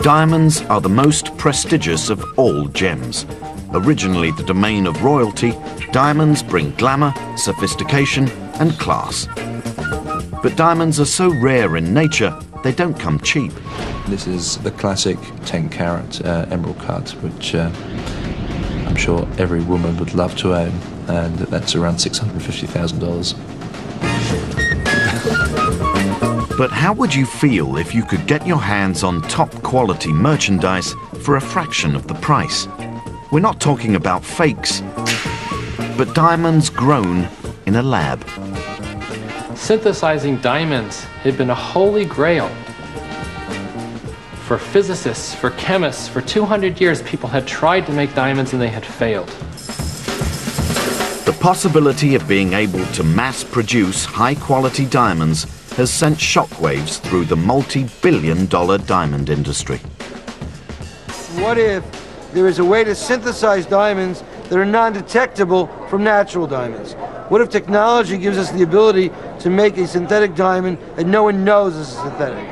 Diamonds are the most prestigious of all gems. Originally the domain of royalty, diamonds bring glamour, sophistication and class. But diamonds are so rare in nature, they don't come cheap. This is the classic 10-carat emerald cut, which I'm sure every woman would love to own, and that's around $650,000. But how would you feel if you could get your hands on top-quality merchandise for a fraction of the price? We're not talking about fakes, but diamonds grown in a lab. Synthesizing diamonds had been a holy grail. For physicists, for chemists, for 200 years, people had tried to make diamonds and they had failed. The possibility of being able to mass-produce high-quality diamonds has sent shockwaves through the multi-billion-dollar diamond industry. What if there is a way to synthesize diamonds that are non-detectable from natural diamonds? What if technology gives us the ability to make a synthetic diamond and no one knows is synthetic?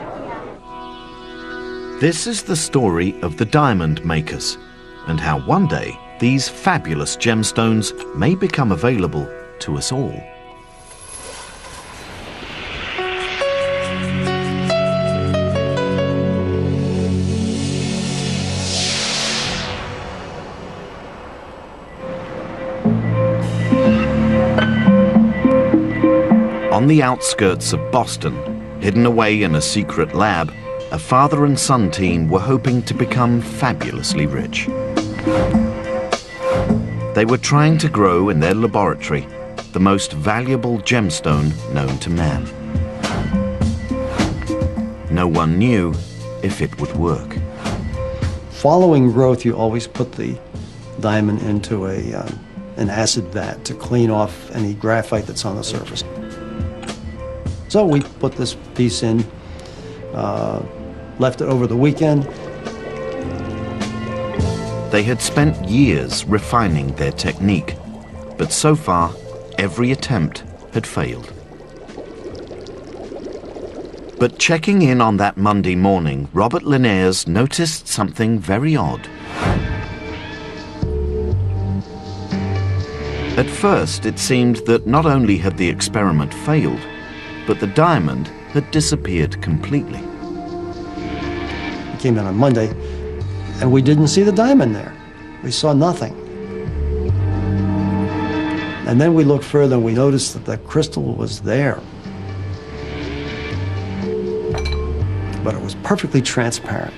This is the story of the diamond makers, and how one day these fabulous gemstones may become available to us all. On the outskirts of Boston, hidden away in a secret lab, a father and son team were hoping to become fabulously rich. They were trying to grow in their laboratory the most valuable gemstone known to man. No one knew if it would work. Following growth, you always put the diamond into an acid vat to clean off any graphite that's on the surface. So we put this piece in, left it over the weekend. They had spent years refining their technique, but so far, every attempt had failed. But checking in on that Monday morning, Robert Linares noticed something very odd. At first, it seemed that not only had the experiment failed, but the diamond had disappeared completely. We came in on Monday, and we didn't see the diamond there. We saw nothing. And then we looked further, and we noticed that the crystal was there. But it was perfectly transparent.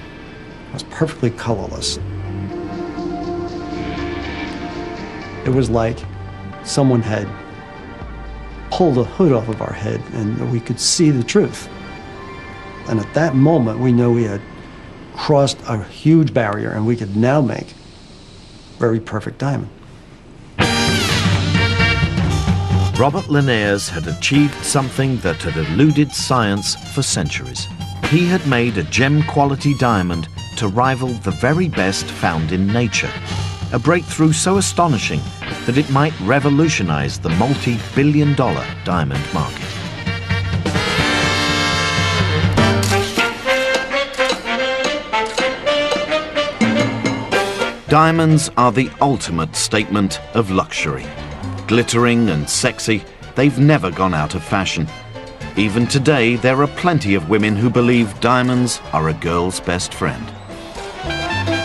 It was perfectly colorless. It was like someone had pulled a hood off of our head and we could see the truth. And at that moment, we knew we had crossed a huge barrier and we could now make very perfect diamond. Robert Linares had achieved something that had eluded science for centuries. He had made a gem-quality diamond to rival the very best found in nature. A breakthrough so astonishing that it might revolutionize the multi-billion-dollar diamond market. Diamonds are the ultimate statement of luxury. Glittering and sexy, they've never gone out of fashion. Even today, there are plenty of women who believe diamonds are a girl's best friend.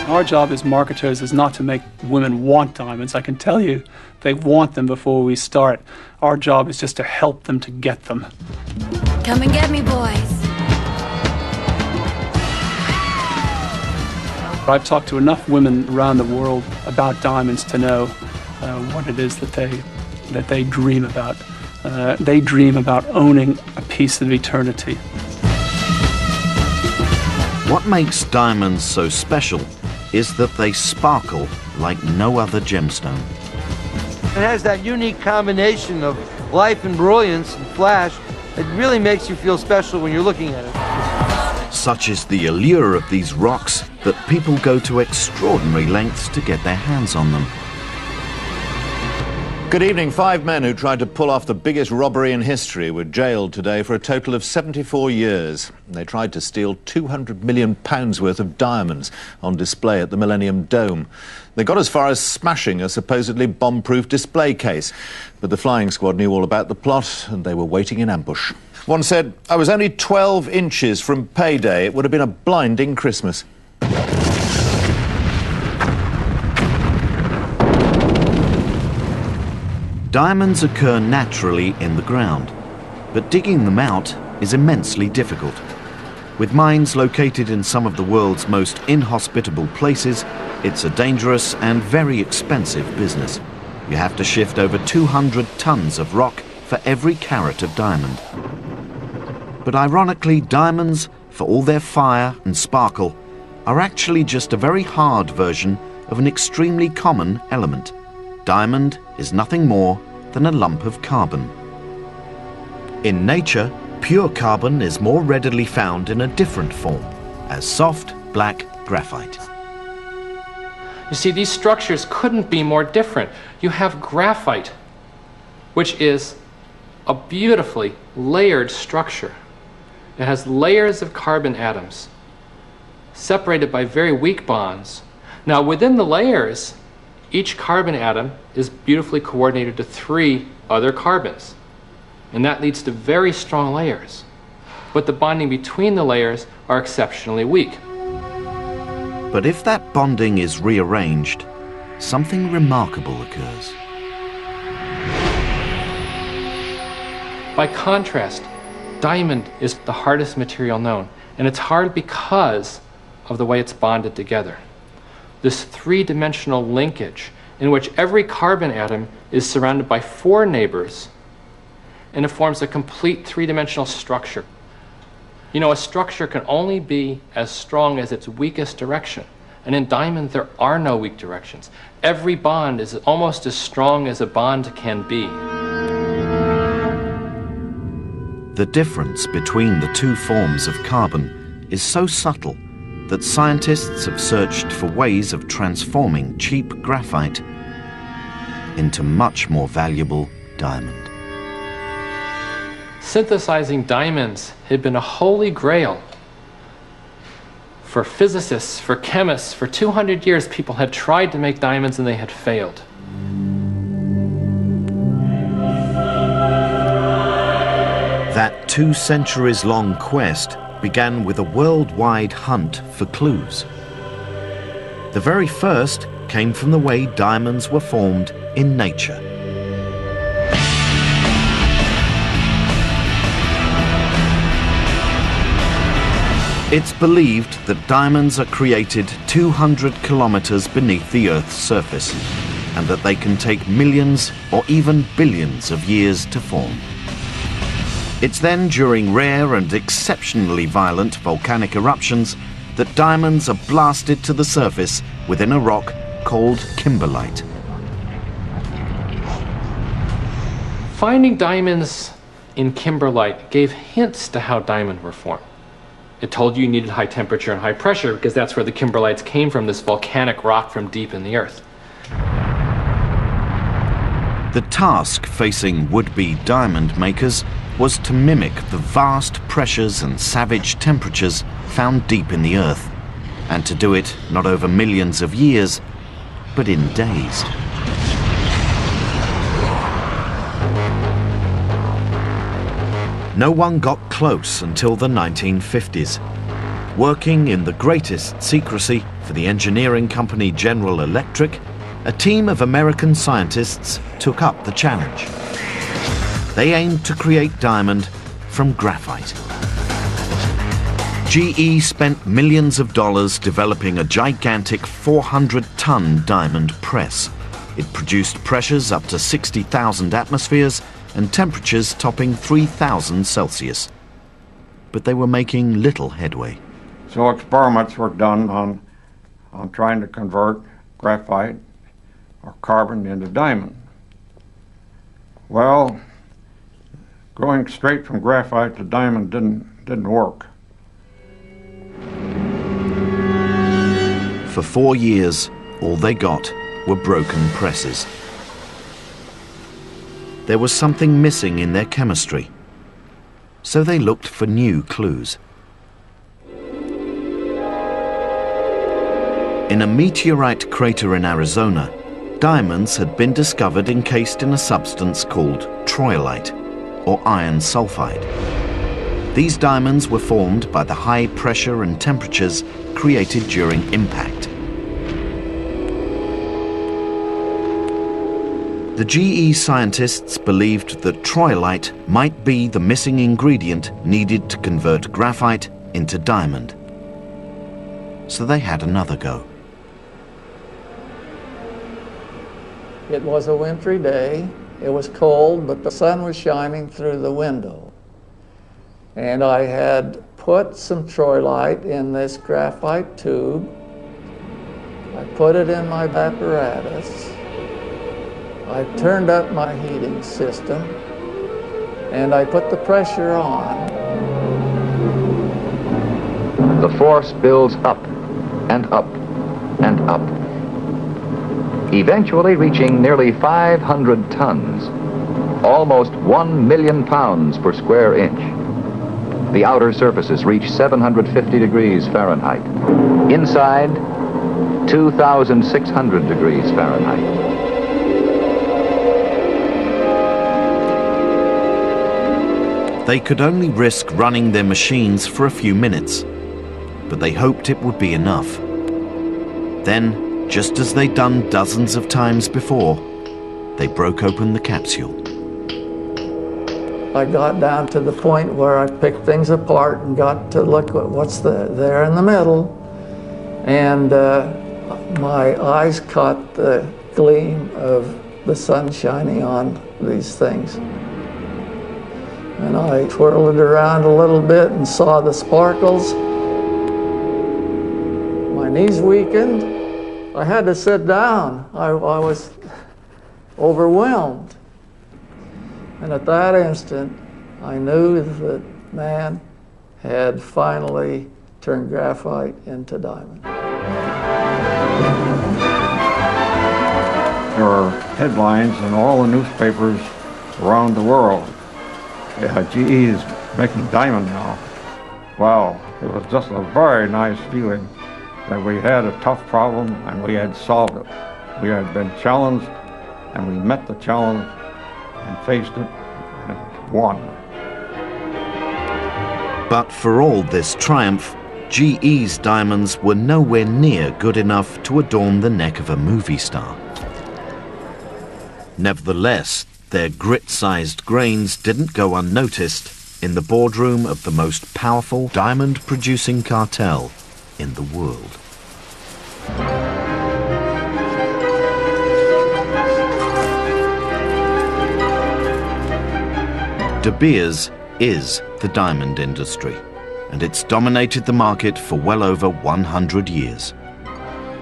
Our job as marketers is not to make women want diamonds. I can tell you they want them before we start. Our job is just to help them to get them. Come and get me, boys. I've talked to enough women around the world about diamonds to know what it is that they dream about. They dream about owning a piece of eternity. What makes diamonds so special is that they sparkle like no other gemstone. It has that unique combination of life and brilliance and flash that really makes you feel special when you're looking at it. Such is the allure of these rocks that people go to extraordinary lengths to get their hands on them. Good evening. 5 men who tried to pull off the biggest robbery in history were jailed today for a total of 74 years. They tried to steal £200 million worth of diamonds on display at the Millennium Dome. They got as far as smashing a supposedly bomb-proof display case. But the flying squad knew all about the plot and they were waiting in ambush. One said, "I was only 12 inches from payday. It would have been a blinding Christmas." Diamonds occur naturally in the ground, but digging them out is immensely difficult. With mines located in some of the world's most inhospitable places, it's a dangerous and very expensive business. You have to shift over 200 tons of rock for every carat of diamond. But ironically, diamonds, for all their fire and sparkle, are actually just a very hard version of an extremely common element. Diamond is nothing more than a lump of carbon. In nature, pure carbon is more readily found in a different form, as soft, black graphite. You see, these structures couldn't be more different. You have graphite, which is a beautifully layered structure. It has layers of carbon atoms, separated by very weak bonds. Now, within the layers, each carbon atom is beautifully coordinated to 3 other carbons, and that leads to very strong layers. But the bonding between the layers are exceptionally weak. But if that bonding is rearranged, something remarkable occurs. By contrast, diamond is the hardest material known, and it's hard because of the way it's bonded together. This 3-dimensional linkage in which every carbon atom is surrounded by 4 neighbors, and it forms a complete 3-dimensional structure. You know, a structure can only be as strong as its weakest direction, and in diamond there are no weak directions. Every bond is almost as strong as a bond can be. The difference between the 2 forms of carbon is so subtle that scientists have searched for ways of transforming cheap graphite into much more valuable diamond. Synthesizing diamonds had been a holy grail. For physicists, for chemists, for 200 years people had tried to make diamonds and they had failed. That 2 centuries-long quest began with a worldwide hunt for clues. The very first came from the way diamonds were formed in nature. It's believed that diamonds are created 200 kilometers beneath the Earth's surface, and that they can take millions or even billions of years to form. It's then during rare and exceptionally violent volcanic eruptions that diamonds are blasted to the surface within a rock called kimberlite. Finding diamonds in kimberlite gave hints to how diamonds were formed. It told you needed high temperature and high pressure because that's where the kimberlites came from, this volcanic rock from deep in the earth. The task facing would-be diamond makers was to mimic the vast pressures and savage temperatures found deep in the earth, and to do it not over millions of years, but in days. No one got close until the 1950s. Working in the greatest secrecy for the engineering company General Electric, a team of American scientists took up the challenge. They aimed to create diamond from graphite. GE spent millions of dollars developing a gigantic 400-ton diamond press. It produced pressures up to 60,000 atmospheres and temperatures topping 3,000 Celsius. But they were making little headway. So experiments were done on trying to convert graphite or carbon into diamond. Well, going straight from graphite to diamond didn't work. For 4 years, all they got were broken presses. there was something missing in their chemistry. So they looked for new clues. In a meteorite crater in Arizona, diamonds had been discovered encased in a substance called troilite, or iron sulfide. These diamonds were formed by the high pressure and temperatures created during impact. The GE scientists believed that troilite might be the missing ingredient needed to convert graphite into diamond. So they had another go. It was a wintry day. It was cold, but the sun was shining through the window. And I had put some troilite in this graphite tube. I put it in my apparatus. I turned up my heating system, and I put the pressure on. The force builds up and up and up, eventually reaching nearly 500 tons, almost 1 million pounds per square inch. The outer surfaces reach 750 degrees Fahrenheit. Inside, 2,600 degrees Fahrenheit. They could only risk running their machines for a few minutes, but they hoped it would be enough. Then, just as they'd done dozens of times before, they broke open the capsule. I got down to the point where I picked things apart and got to look at what's there in the middle. And my eyes caught the gleam of the sun shining on these things. And I twirled it around a little bit and saw the sparkles. My knees weakened. I had to sit down. I was overwhelmed. And at that instant, I knew that man had finally turned graphite into diamond. There are headlines in all the newspapers around the world. GE is making diamond now. Wow, it was just a very nice feeling that we had a tough problem and we had solved it. We had been challenged and we met the challenge and faced it and won. But for all this triumph, GE's diamonds were nowhere near good enough to adorn the neck of a movie star. Nevertheless, their grit-sized grains didn't go unnoticed in the boardroom of the most powerful diamond-producing cartel in the world. De Beers is the diamond industry, and it's dominated the market for well over 100 years.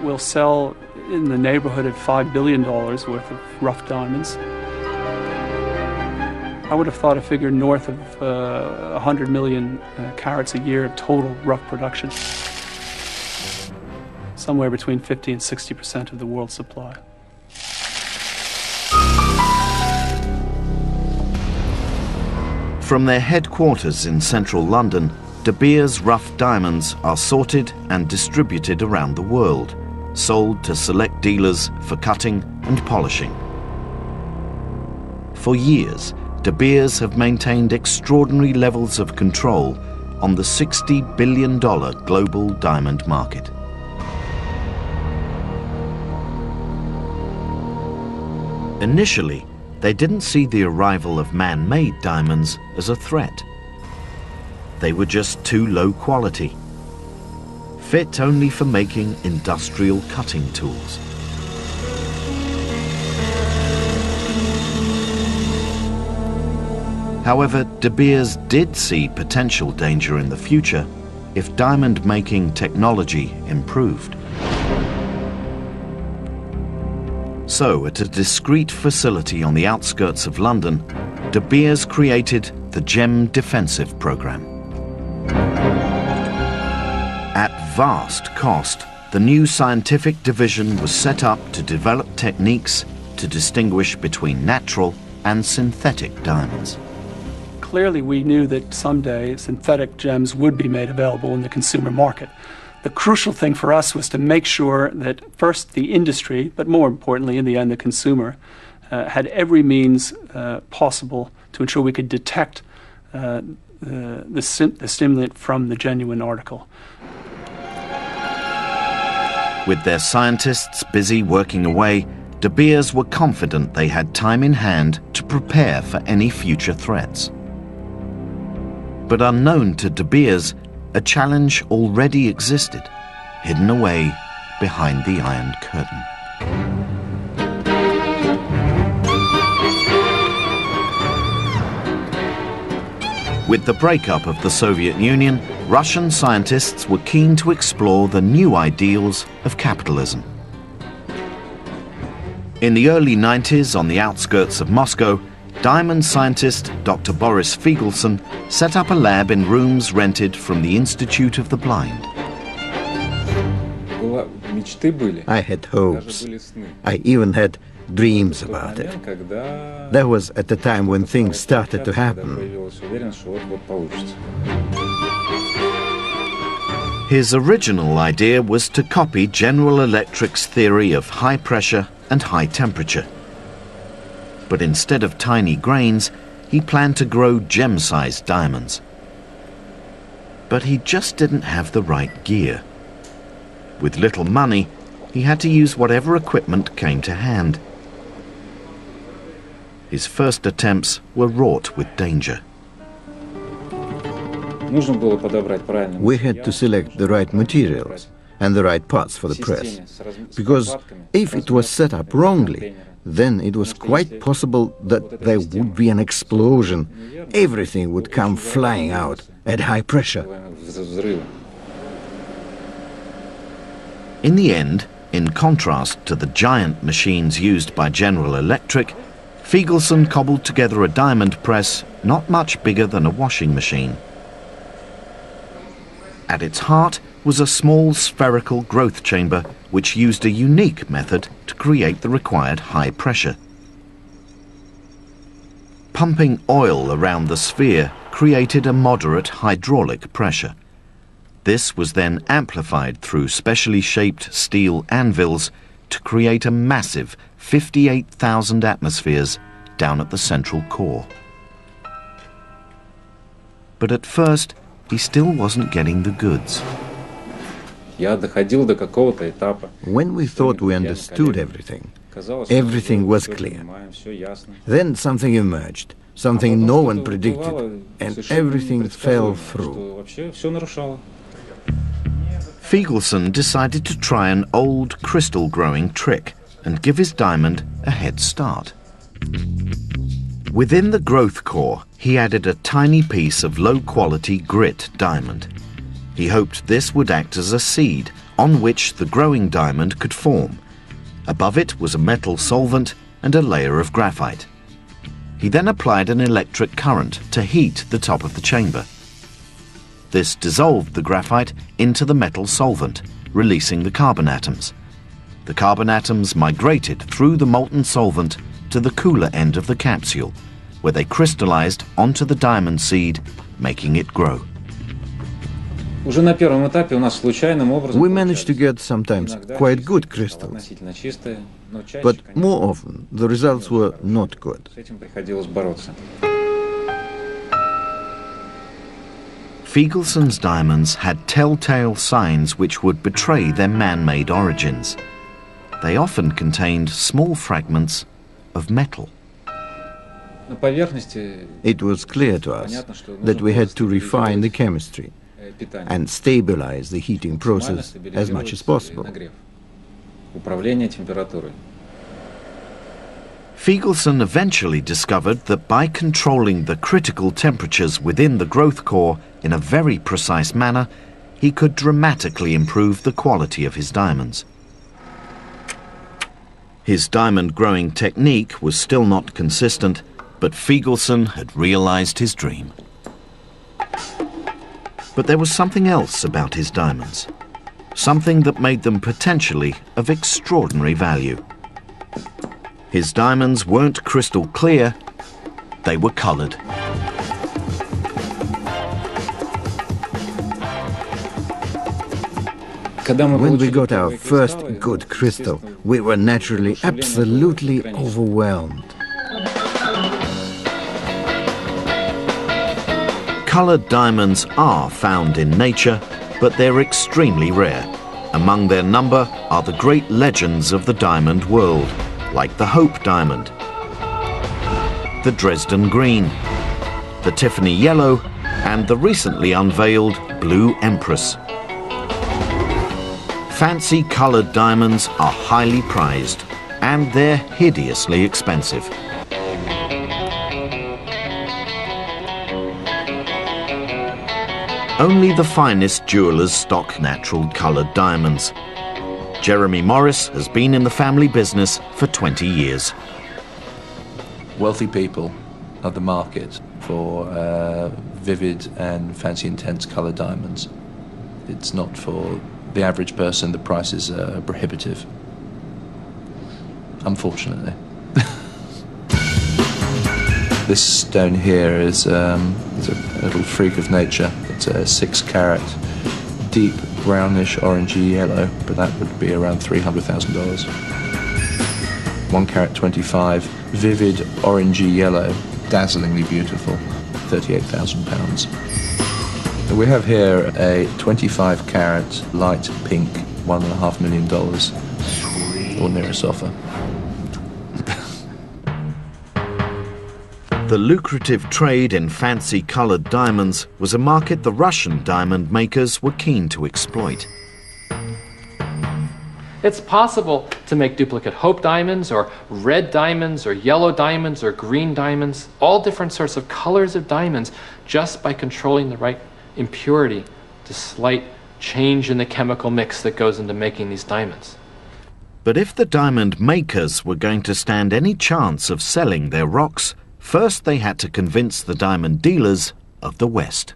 We'll sell in the neighborhood of $5 billion worth of rough diamonds. I would have thought a figure north of 100 million carats a year of total rough production. Somewhere between 50 and 60% of the world's supply. From their headquarters in central London, De Beers rough diamonds are sorted and distributed around the world, sold to select dealers for cutting and polishing. For years, De Beers have maintained extraordinary levels of control on the $60 billion global diamond market. Initially, they didn't see the arrival of man-made diamonds as a threat. They were just too low quality, fit only for making industrial cutting tools. However, De Beers did see potential danger in the future if diamond-making technology improved. So, at a discreet facility on the outskirts of London, De Beers created the Gem Defensive Program. At vast cost, the new scientific division was set up to develop techniques to distinguish between natural and synthetic diamonds. Clearly, we knew that someday synthetic gems would be made available in the consumer market. The crucial thing for us was to make sure that first the industry, but more importantly in the end the consumer, had every means possible to ensure we could detect the stimulant from the genuine article. With their scientists busy working away, De Beers were confident they had time in hand to prepare for any future threats. But unknown to De Beers, a challenge already existed, hidden away behind the Iron Curtain. With the breakup of the Soviet Union, Russian scientists were keen to explore the new ideals of capitalism. In the early 90s, on the outskirts of Moscow, diamond scientist Dr. Boris Figelsson set up a lab in rooms rented from the Institute of the Blind. I had hopes. I even had dreams about it. That was at the time when things started to happen. His original idea was to copy General Electric's theory of high pressure and high temperature. But instead of tiny grains, he planned to grow gem-sized diamonds. But he just didn't have the right gear. With little money, he had to use whatever equipment came to hand. His first attempts were wrought with danger. We had to select the right materials and the right parts for the press, because if it was set up wrongly, then it was quite possible that there would be an explosion. Everything would come flying out at high pressure. In the end, in contrast to the giant machines used by General Electric, Figelsson cobbled together a diamond press not much bigger than a washing machine. At its heart was a small spherical growth chamber which used a unique method to create the required high pressure. Pumping oil around the sphere created a moderate hydraulic pressure. This was then amplified through specially shaped steel anvils to create a massive 58,000 atmospheres down at the central core. But at first, he still wasn't getting the goods. When we thought we understood everything, everything was clear. Then something emerged, something no one predicted, and everything fell through. Figelsson decided to try an old crystal-growing trick and give his diamond a head start. Within the growth core, he added a tiny piece of low-quality grit diamond. He hoped this would act as a seed on which the growing diamond could form. Above it was a metal solvent and a layer of graphite. He then applied an electric current to heat the top of the chamber. This dissolved the graphite into the metal solvent, releasing the carbon atoms. The carbon atoms migrated through the molten solvent to the cooler end of the capsule, where they crystallized onto the diamond seed, making it grow. We managed to get sometimes quite good crystals, but more often the results were not good. Figelsson's diamonds had telltale signs which would betray their man-made origins. They often contained small fragments of metal. It was clear to us that we had to refine the chemistry and stabilize the heating process as much as possible. Figelsson eventually discovered that by controlling the critical temperatures within the growth core in a very precise manner, he could dramatically improve the quality of his diamonds. His diamond growing technique was still not consistent, but Figelsson had realized his dream. But there was something else about his diamonds, something that made them potentially of extraordinary value. His diamonds weren't crystal clear, they were coloured. When we got our first good crystal, we were naturally absolutely overwhelmed. Coloured diamonds are found in nature, but they're extremely rare. Among their number are the great legends of the diamond world, like the Hope Diamond, the Dresden Green, the Tiffany Yellow, and the recently unveiled Blue Empress. Fancy coloured diamonds are highly prized, and they're hideously expensive. Only the finest jewellers stock natural coloured diamonds. Jeremy Morris has been in the family business for 20 years. Wealthy people are the market for vivid and fancy intense coloured diamonds. It's not for the average person. The prices are prohibitive, unfortunately. This stone here is a little freak of nature. It's a 6-carat, deep brownish orangey yellow, but that would be around $300,000. 1 carat 25, vivid orangey yellow, dazzlingly beautiful, £38,000. We have here a 25-carat light pink, $1.5 million, or near a sofa. The lucrative trade in fancy coloured diamonds was a market the Russian diamond makers were keen to exploit. It's possible to make duplicate Hope diamonds, or red diamonds, or yellow diamonds, or green diamonds, all different sorts of colors of diamonds, just by controlling the right impurity, the slight change in the chemical mix that goes into making these diamonds. But if the diamond makers were going to stand any chance of selling their rocks, first they had to convince the diamond dealers of the West.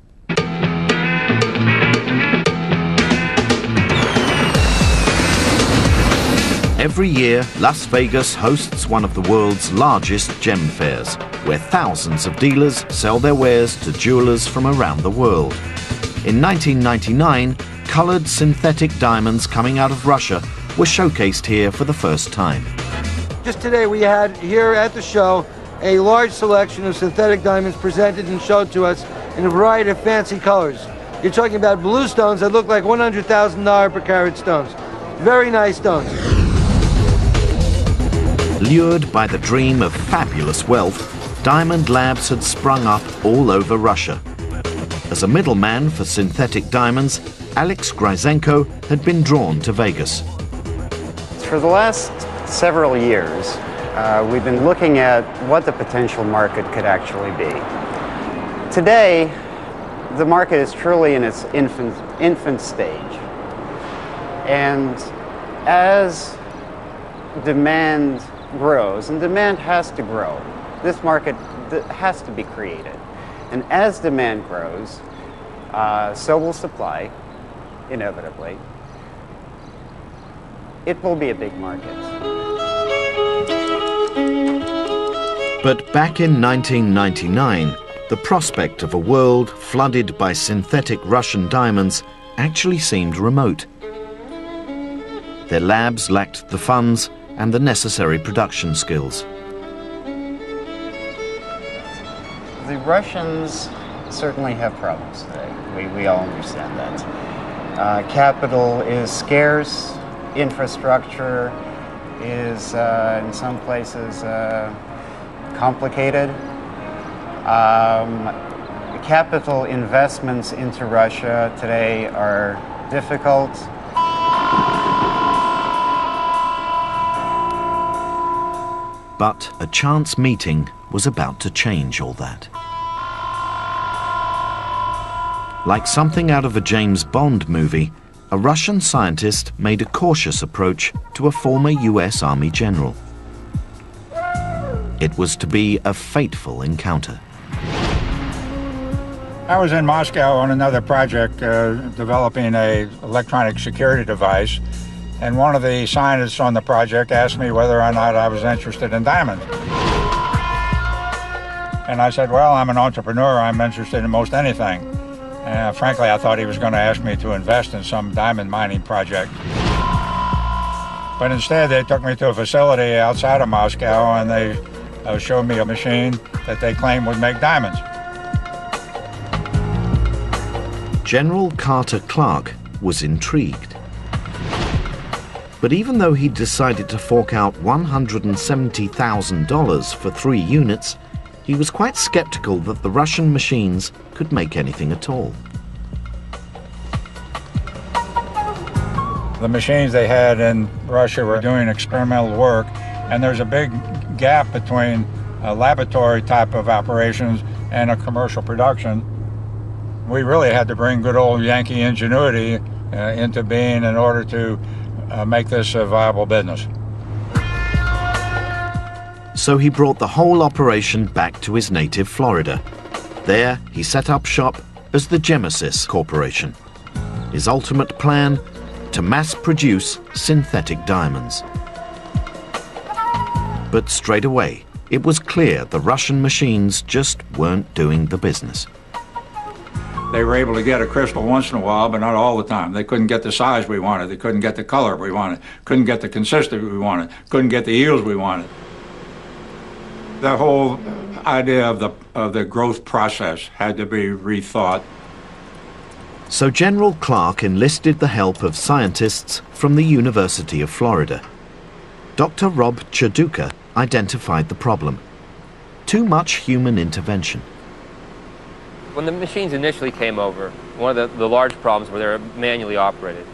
Every year, Las Vegas hosts one of the world's largest gem fairs, where thousands of dealers sell their wares to jewelers from around the world. In 1999, coloured synthetic diamonds coming out of Russia were showcased here for the first time. Just today we had here at the show a large selection of synthetic diamonds presented and showed to us in a variety of fancy colors. You're talking about blue stones that look like $100,000 per carat stones. Very nice stones. Lured by the dream of fabulous wealth, diamond labs had sprung up all over Russia. As a middleman for synthetic diamonds, Alex Gryzenko had been drawn to Vegas. For the last several years, we've been looking at what the potential market could actually be. Today, the market is truly in its infant stage. And as demand grows, and demand has to grow, this market has to be created. And as demand grows, so will supply, inevitably. It will be a big market. But back in 1999, the prospect of a world flooded by synthetic Russian diamonds actually seemed remote. Their labs lacked the funds and the necessary production skills. The Russians certainly have problems today. We all understand that. Capital is scarce, infrastructure is in some places complicated. Capital investments into Russia today are difficult. But a chance meeting was about to change all that. Like something out of a James Bond movie, a Russian scientist made a cautious approach to a former US Army general. It was to be a fateful encounter. I was in Moscow on another project developing an electronic security device, and one of the scientists on the project asked me whether or not I was interested in diamonds. And I said, well, I'm an entrepreneur. I'm interested in most anything. Frankly, I thought he was going to ask me to invest in some diamond mining project. But instead, they took me to a facility outside of Moscow, and they showed me a machine that they claimed would make diamonds. General Carter Clark was intrigued. But even though he decided to fork out $170,000 for 3 units, he was quite skeptical that the Russian machines could make anything at all. The machines they had in Russia were doing experimental work, and there's a big gap between a laboratory type of operations and a commercial production. We really had to bring good old Yankee ingenuity into being in order to make this a viable business. So he brought the whole operation back to his native Florida. There, he set up shop as the Gemesis Corporation. His ultimate plan? To mass-produce synthetic diamonds. But straight away, it was clear the Russian machines just weren't doing the business. They were able to get a crystal once in a while, but not all the time. They couldn't get the size we wanted. They couldn't get the color we wanted. Couldn't get the consistency we wanted. Couldn't get the yields we wanted. The whole idea of the growth process had to be rethought. So General Clark enlisted the help of scientists from the University of Florida. Dr. Rob Chaduka identified the problem. Too much human intervention. When the machines initially came over, one of the large problems were they were manually operated.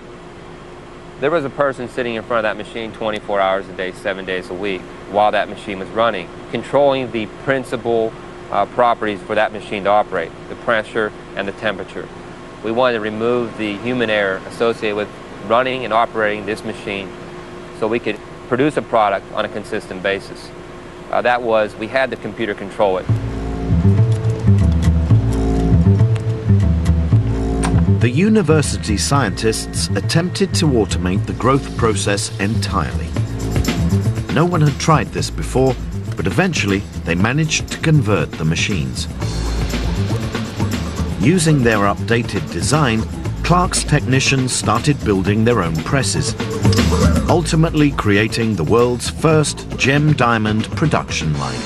There was a person sitting in front of that machine 24 hours a day, 7 days a week, while that machine was running, controlling the principal properties for that machine to operate, the pressure and the temperature. We wanted to remove the human error associated with running and operating this machine so we could produce a product on a consistent basis. That was, we had the computer control it. The university scientists attempted to automate the growth process entirely. No one had tried this before, but eventually they managed to convert the machines. Using their updated design, Clark's technicians started building their own presses, ultimately creating the world's first gem diamond production line.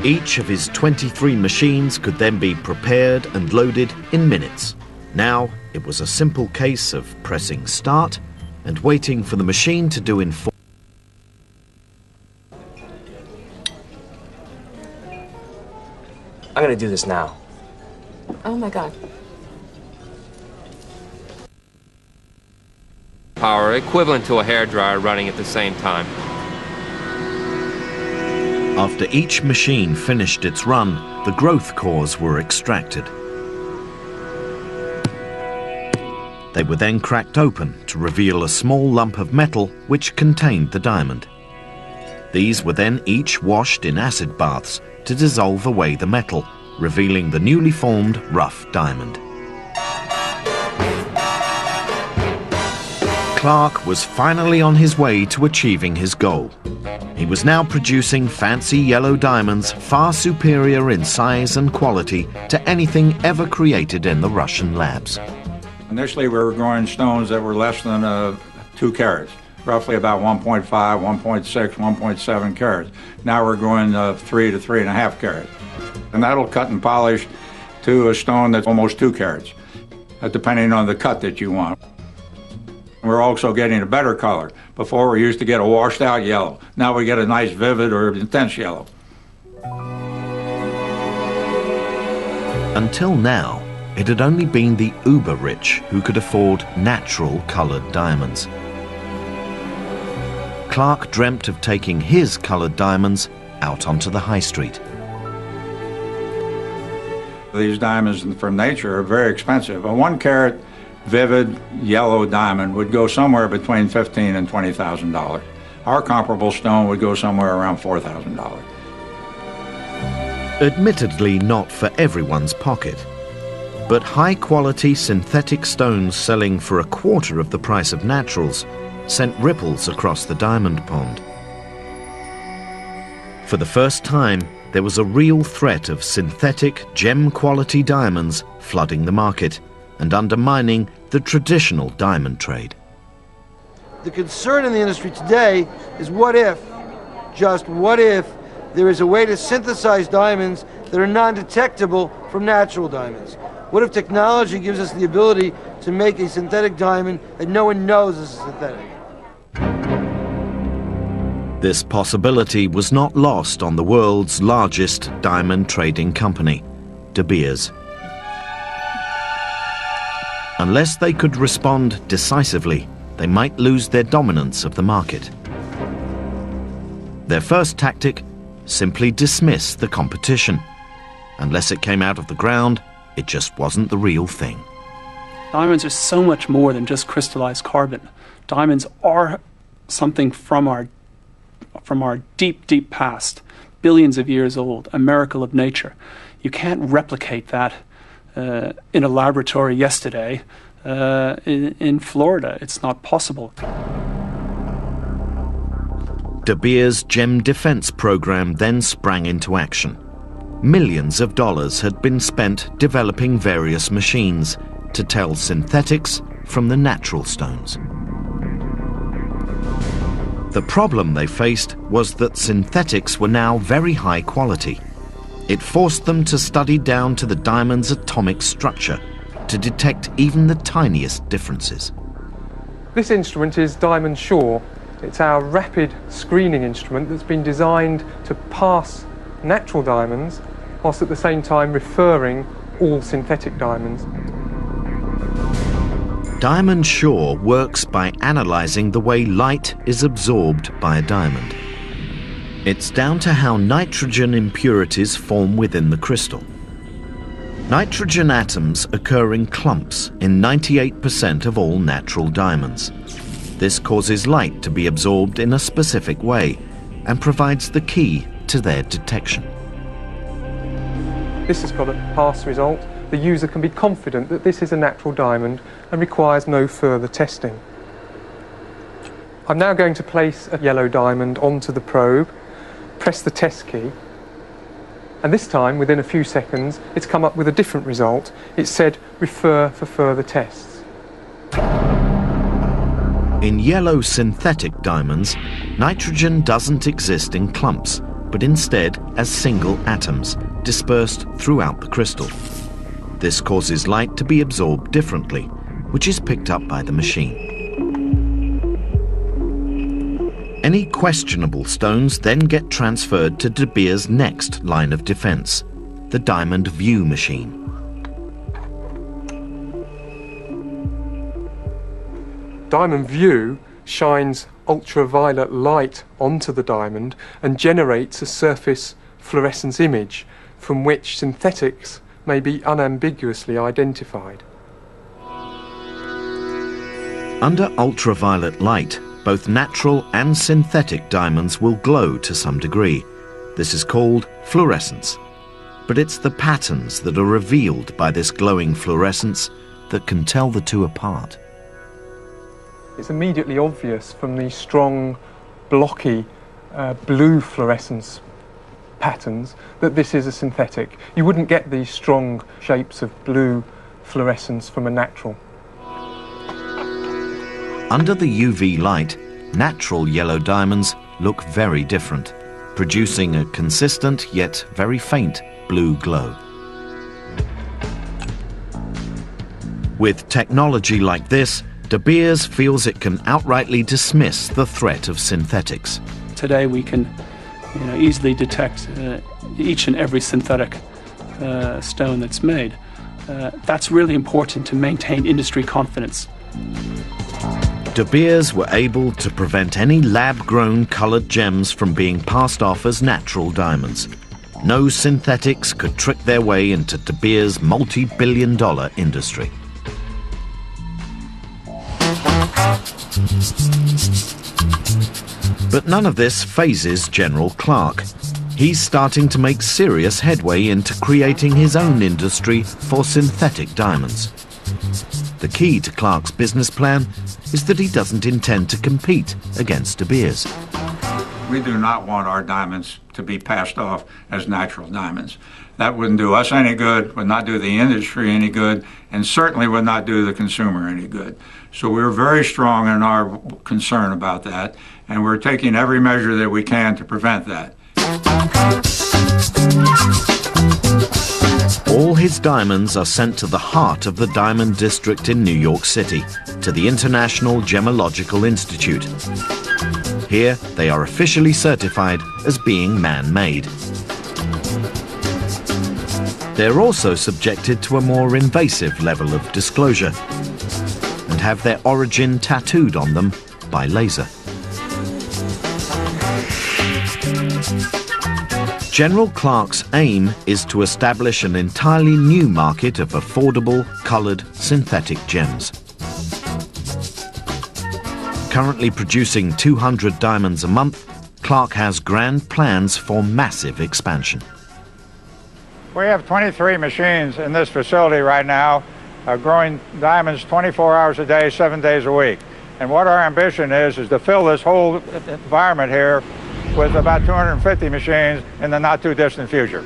Each of his 23 machines could then be prepared and loaded in minutes. Now it was a simple case of pressing start and waiting for the machine to do in I'm gonna do this now. Oh my God. Power equivalent to a hairdryer running at the same time. After each machine finished its run, the growth cores were extracted. They were then cracked open to reveal a small lump of metal which contained the diamond. These were then each washed in acid baths to dissolve away the metal, revealing the newly formed rough diamond. Clark was finally on his way to achieving his goal. He was now producing fancy yellow diamonds far superior in size and quality to anything ever created in the Russian labs. Initially, we were growing stones that were less than 2 carats. Roughly about 1.5, 1.6, 1.7 carats. Now we're going 3 to 3.5 carats. And that'll cut and polish to a stone that's almost 2 carats, depending on the cut that you want. We're also getting a better color. Before we used to get a washed out yellow. Now we get a nice vivid or intense yellow. Until now, it had only been the uber-rich who could afford natural colored diamonds. Clark dreamt of taking his colored diamonds out onto the high street. These diamonds from nature are very expensive. A 1 carat vivid yellow diamond would go somewhere between $15,000 and $20,000. Our comparable stone would go somewhere around $4,000. Admittedly not for everyone's pocket, but high-quality synthetic stones selling for 1/4 of the price of naturals sent ripples across the diamond pond. For the first time, there was a real threat of synthetic, gem-quality diamonds flooding the market and undermining the traditional diamond trade. The concern in the industry today is what if, just what if, there is a way to synthesize diamonds that are non-detectable from natural diamonds? What if technology gives us the ability to make a synthetic diamond that no one knows is synthetic? This possibility was not lost on the world's largest diamond trading company, De Beers. Unless they could respond decisively, they might lose their dominance of the market. Their first tactic: simply dismiss the competition. Unless it came out of the ground, it just wasn't the real thing. Diamonds are so much more than just crystallized carbon. Diamonds are something from our deep, deep past, billions of years old, a miracle of nature. You can't replicate that in a laboratory yesterday in Florida. It's not possible. De Beers' gem defense program then sprang into action. Millions of dollars had been spent developing various machines to tell synthetics from the natural stones. The problem they faced was that synthetics were now very high quality. It forced them to study down to the diamond's atomic structure to detect even the tiniest differences. This instrument is Diamond Sure. It's our rapid screening instrument that's been designed to pass natural diamonds whilst at the same time referring all synthetic diamonds. Diamond Sure works by analyzing the way light is absorbed by a diamond. It's down to how nitrogen impurities form within the crystal. Nitrogen atoms occur in clumps in 98% of all natural diamonds. This causes light to be absorbed in a specific way and provides the key to their detection. This has got a pass result. The user can be confident that this is a natural diamond and requires no further testing. I'm now going to place a yellow diamond onto the probe, press the test key, and this time, within a few seconds, it's come up with a different result. It said, refer for further tests. In yellow synthetic diamonds, nitrogen doesn't exist in clumps, but instead as single atoms dispersed throughout the crystal. This causes light to be absorbed differently, which is picked up by the machine. Any questionable stones then get transferred to De Beers' next line of defense, the Diamond View machine. Diamond View shines ultraviolet light onto the diamond and generates a surface fluorescence image from which synthetics may be unambiguously identified. Under ultraviolet light, both natural and synthetic diamonds will glow to some degree. This is called fluorescence. But it's the patterns that are revealed by this glowing fluorescence that can tell the two apart. It's immediately obvious from the strong, blocky blue fluorescence patterns that this is a synthetic. You wouldn't get these strong shapes of blue fluorescence from a natural. Under the UV light, natural yellow diamonds look very different, producing a consistent yet very faint blue glow. With technology like this, De Beers feels it can outrightly dismiss the threat of synthetics. Today we can easily detect each and every synthetic stone that's made. That's really important to maintain industry confidence. De Beers were able to prevent any lab-grown coloured gems from being passed off as natural diamonds. No synthetics could trick their way into De Beers' multi-billion-dollar industry. But none of this phases General Clark. He's starting to make serious headway into creating his own industry for synthetic diamonds. The key to Clark's business plan is that he doesn't intend to compete against De Beers. We do not want our diamonds to be passed off as natural diamonds. That wouldn't do us any good, would not do the industry any good, and certainly would not do the consumer any good. So we're very strong in our concern about that, and we're taking every measure that we can to prevent that. All his diamonds are sent to the heart of the Diamond District in New York City, to the International Gemological Institute. Here, they are officially certified as being man-made. They're also subjected to a more invasive level of disclosure and have their origin tattooed on them by laser. General Clark's aim is to establish an entirely new market of affordable, coloured, synthetic gems. Currently producing 200 diamonds a month, Clark has grand plans for massive expansion. We have 23 machines in this facility right now, growing diamonds 24 hours a day, 7 days a week. And what our ambition is to fill this whole environment here with about 250 machines in the not-too-distant future.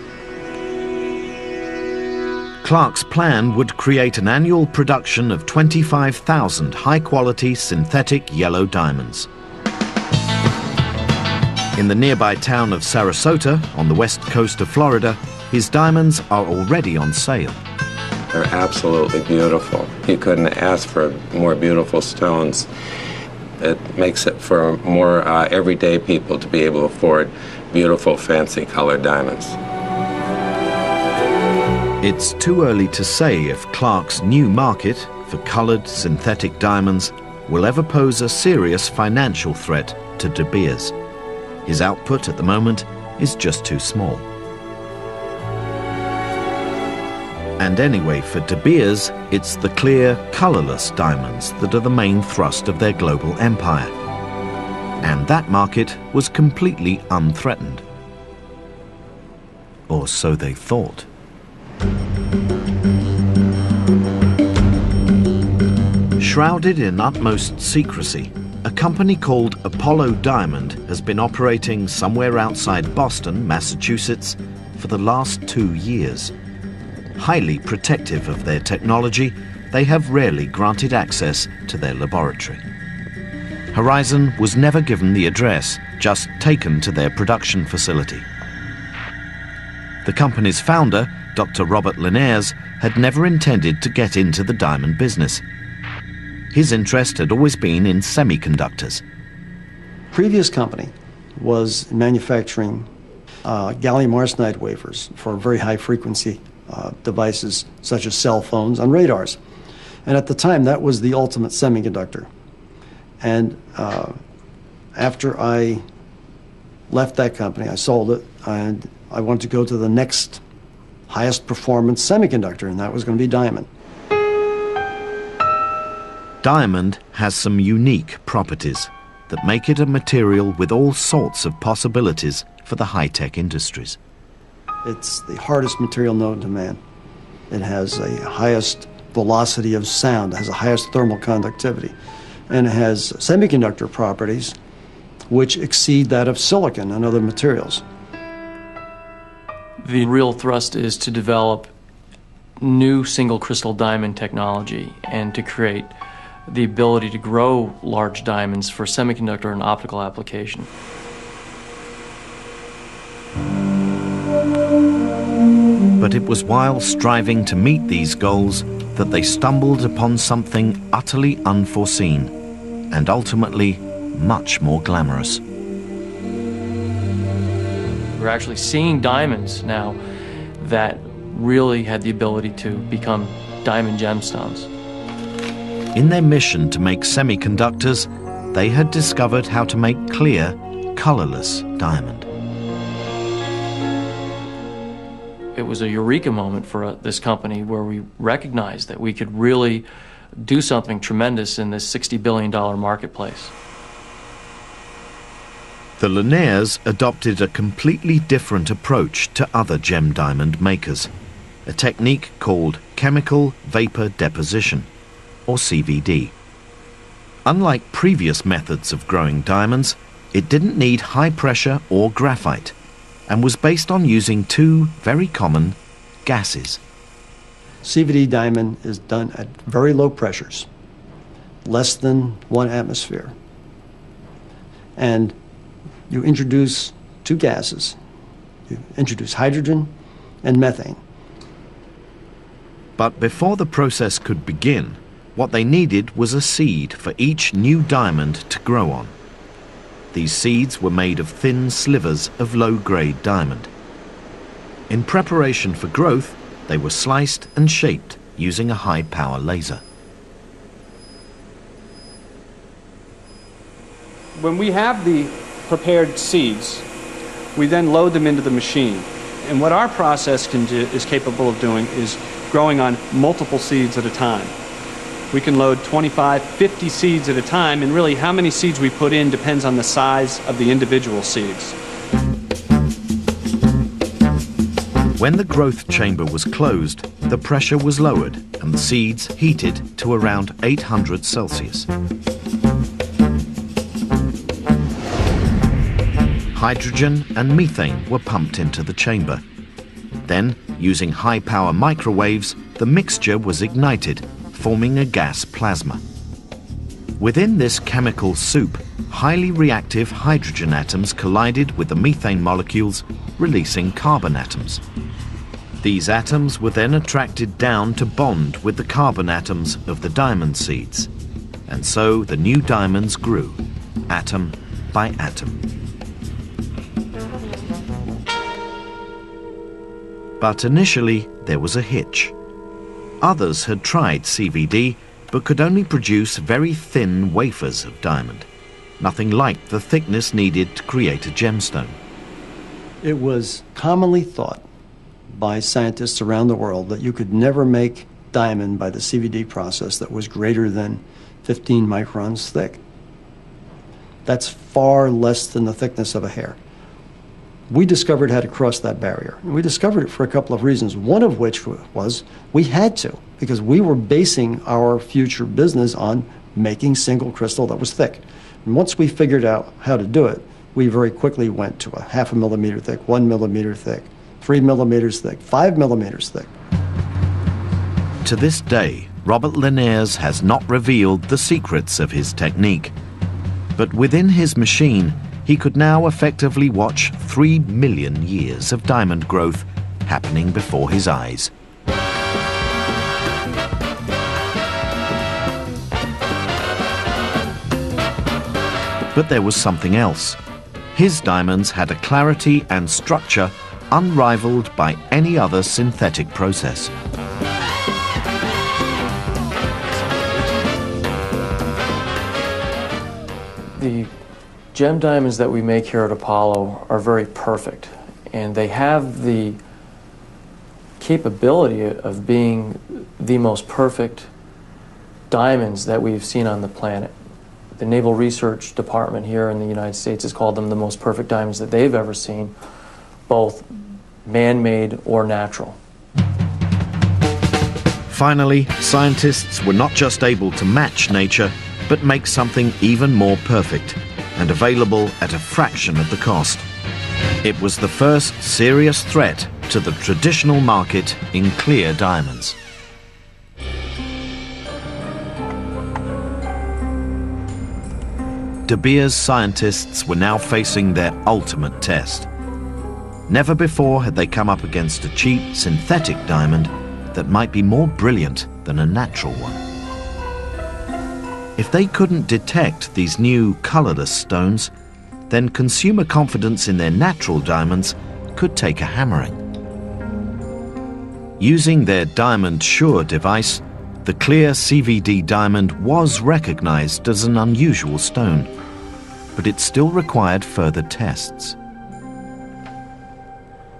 Clark's plan would create an annual production of 25,000 high-quality synthetic yellow diamonds. In the nearby town of Sarasota, on the west coast of Florida, his diamonds are already on sale. They're absolutely beautiful. You couldn't ask for more beautiful stones. It makes it for more everyday people to be able to afford beautiful, fancy colored diamonds. It's too early to say if Clark's new market for colored synthetic diamonds will ever pose a serious financial threat to De Beers. His output at the moment is just too small. And anyway, for De Beers, it's the clear, colourless diamonds that are the main thrust of their global empire. And that market was completely unthreatened. Or so they thought. Shrouded in utmost secrecy, a company called Apollo Diamond has been operating somewhere outside Boston, Massachusetts, for the last 2 years. Highly protective of their technology, they have rarely granted access to their laboratory. Horizon was never given the address, just taken to their production facility. The company's founder, Dr. Robert Linares, had never intended to get into the diamond business. His interest had always been in semiconductors. Previous company was manufacturing gallium arsenide wafers for very high frequency devices such as cell phones and radars. And at the time, that was the ultimate semiconductor. And after I left that company, I sold it, and I wanted to go to the next highest performance semiconductor, and that was going to be diamond. Diamond has some unique properties that make it a material with all sorts of possibilities for the high-tech industries. It's the hardest material known to man. It has the highest velocity of sound, it has the highest thermal conductivity, and it has semiconductor properties which exceed that of silicon and other materials. The real thrust is to develop new single crystal diamond technology and to create the ability to grow large diamonds for semiconductor and optical application. But it was while striving to meet these goals that they stumbled upon something utterly unforeseen and ultimately much more glamorous. We're actually seeing diamonds now that really had the ability to become diamond gemstones. In their mission to make semiconductors, they had discovered how to make clear, colorless diamond. It was a eureka moment for this company where we recognized that we could really do something tremendous in this $60 billion marketplace. The Linares adopted a completely different approach to other gem diamond makers, a technique called chemical vapor deposition, or CVD. Unlike previous methods of growing diamonds, it didn't need high pressure or graphite and was based on using two very common gases. CVD diamond is done at very low pressures, less than 1 atmosphere. And you introduce two gases. You introduce hydrogen and methane. But before the process could begin, what they needed was a seed for each new diamond to grow on. These seeds were made of thin slivers of low-grade diamond. In preparation for growth, they were sliced and shaped using a high-power laser. When we have the prepared seeds, we then load them into the machine. And what our process is capable of doing is growing on multiple seeds at a time. We can load 25, 50 seeds at a time, and really how many seeds we put in depends on the size of the individual seeds. When the growth chamber was closed, the pressure was lowered and the seeds heated to around 800 Celsius. Hydrogen and methane were pumped into the chamber. Then, using high-power microwaves, the mixture was ignited, forming a gas plasma. Within this chemical soup, highly reactive hydrogen atoms collided with the methane molecules, releasing carbon atoms. These atoms were then attracted down to bond with the carbon atoms of the diamond seeds. And so the new diamonds grew, atom by atom. But initially, there was a hitch. Others had tried CVD, but could only produce very thin wafers of diamond, nothing like the thickness needed to create a gemstone. It was commonly thought by scientists around the world that you could never make diamond by the CVD process that was greater than 15 microns thick. That's far less than the thickness of a hair. We discovered how to cross that barrier. And we discovered it for a couple of reasons, one of which was we had to, because we were basing our future business on making single crystal that was thick. And once we figured out how to do it, we very quickly went to a 0.5 millimeter thick, 1 millimeter thick, 3 millimeters thick, 5 millimeters thick. To this day, Robert Linares has not revealed the secrets of his technique. But within his machine, he could now effectively watch 3 million years of diamond growth happening before his eyes. But there was something else. His diamonds had a clarity and structure unrivaled by any other synthetic process. The gem diamonds that we make here at Apollo are very perfect, and they have the capability of being the most perfect diamonds that we've seen on the planet. The Naval Research Department here in the United States has called them the most perfect diamonds that they've ever seen, both man-made or natural. Finally, scientists were not just able to match nature, but make something even more perfect and available at a fraction of the cost. It was the first serious threat to the traditional market in clear diamonds. De Beers scientists were now facing their ultimate test. Never before had they come up against a cheap synthetic diamond that might be more brilliant than a natural one. If they couldn't detect these new colorless stones, then consumer confidence in their natural diamonds could take a hammering. Using their Diamond Sure device, the clear CVD diamond was recognized as an unusual stone, but it still required further tests.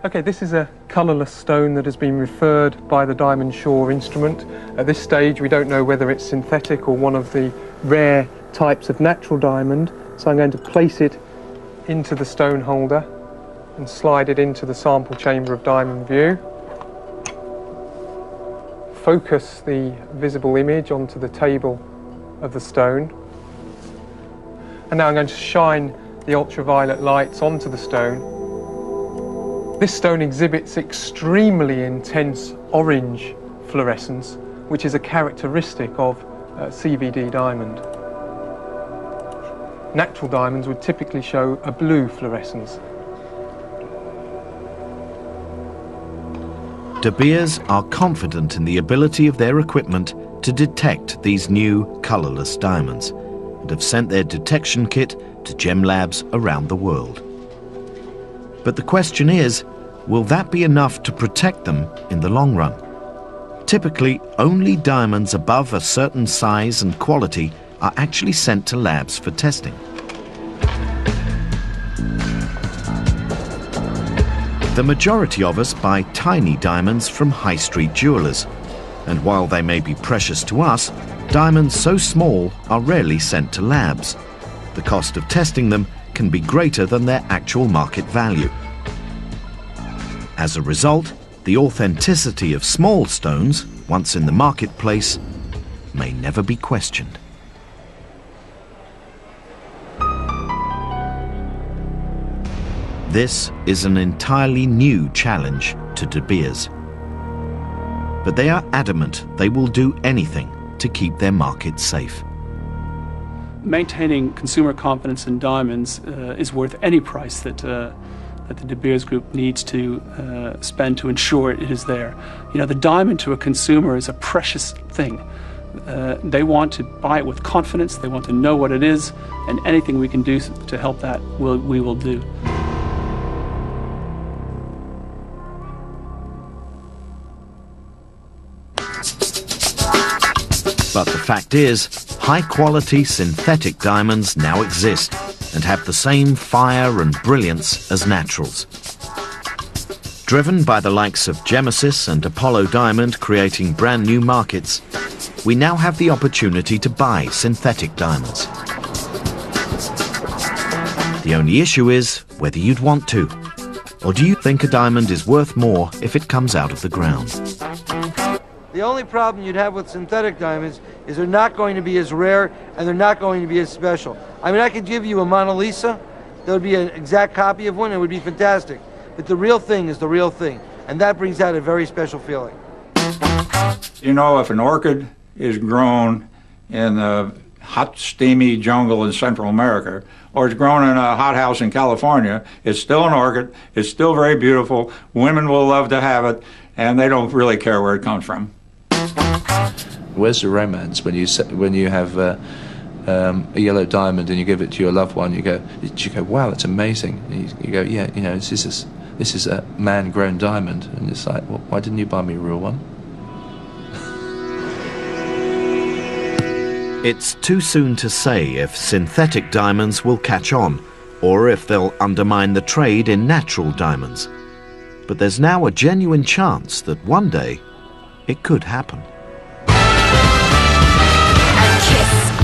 Okay, this is a colourless stone that has been referred by the Diamond Sure instrument. At this stage, we don't know whether it's synthetic or one of the rare types of natural diamond. So I'm going to place it into the stone holder and slide it into the sample chamber of Diamond View. Focus the visible image onto the table of the stone. And now I'm going to shine the ultraviolet lights onto the stone. This stone exhibits extremely intense orange fluorescence, which is a characteristic of CVD diamond. Natural diamonds would typically show a blue fluorescence. De Beers are confident in the ability of their equipment to detect these new colourless diamonds and have sent their detection kit to gem labs around the world. But the question is, will that be enough to protect them in the long run? Typically, only diamonds above a certain size and quality are actually sent to labs for testing. The majority of us buy tiny diamonds from high street jewellers, and while they may be precious to us, diamonds so small are rarely sent to labs. The cost of testing them can be greater than their actual market value. As a result, the authenticity of small stones, once in the marketplace, may never be questioned. This is an entirely new challenge to De Beers. But they are adamant they will do anything to keep their market safe. Maintaining consumer confidence in diamonds is worth any price that the De Beers Group needs to spend to ensure it is there. You know, the diamond to a consumer is a precious thing. They want to buy it with confidence, they want to know what it is, and anything we can do to help that, we will do. But the fact is, high-quality synthetic diamonds now exist and have the same fire and brilliance as naturals. Driven by the likes of Gemesis and Apollo Diamond creating brand new markets, we now have the opportunity to buy synthetic diamonds. The only issue is whether you'd want to, or do you think a diamond is worth more if it comes out of the ground? The only problem you'd have with synthetic diamonds is they're not going to be as rare and they're not going to be as special. I mean, I could give you a Mona Lisa, that would be an exact copy of one, it would be fantastic. But the real thing is the real thing, and that brings out a very special feeling. You know, if an orchid is grown in the hot, steamy jungle in Central America, or it's grown in a hothouse in California, it's still an orchid, it's still very beautiful, women will love to have it, and they don't really care where it comes from. Where's the romance when you have a yellow diamond and you give it to your loved one? You go, wow, that's amazing. And you go, yeah, you know, this is a man-grown diamond, and it's like, well, why didn't you buy me a real one? It's too soon to say if synthetic diamonds will catch on, or if they'll undermine the trade in natural diamonds. But there's now a genuine chance that one day it could happen.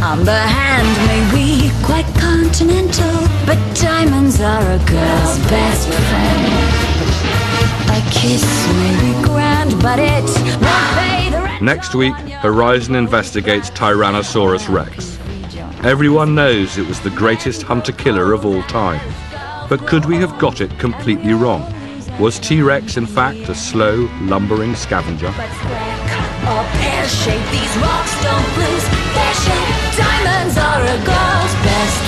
On the hand may be quite continental, but diamonds are a girl's best friend. A kiss may be grand, but it won't pay the rent. Next week, Horizon investigates Tyrannosaurus Rex. Everyone knows it was the greatest hunter-killer of all time. But could we have got it completely wrong? Was T-Rex in fact a slow, lumbering scavenger? Or pear-shaped, these rocks don't lose their shape. Diamonds are a girl's best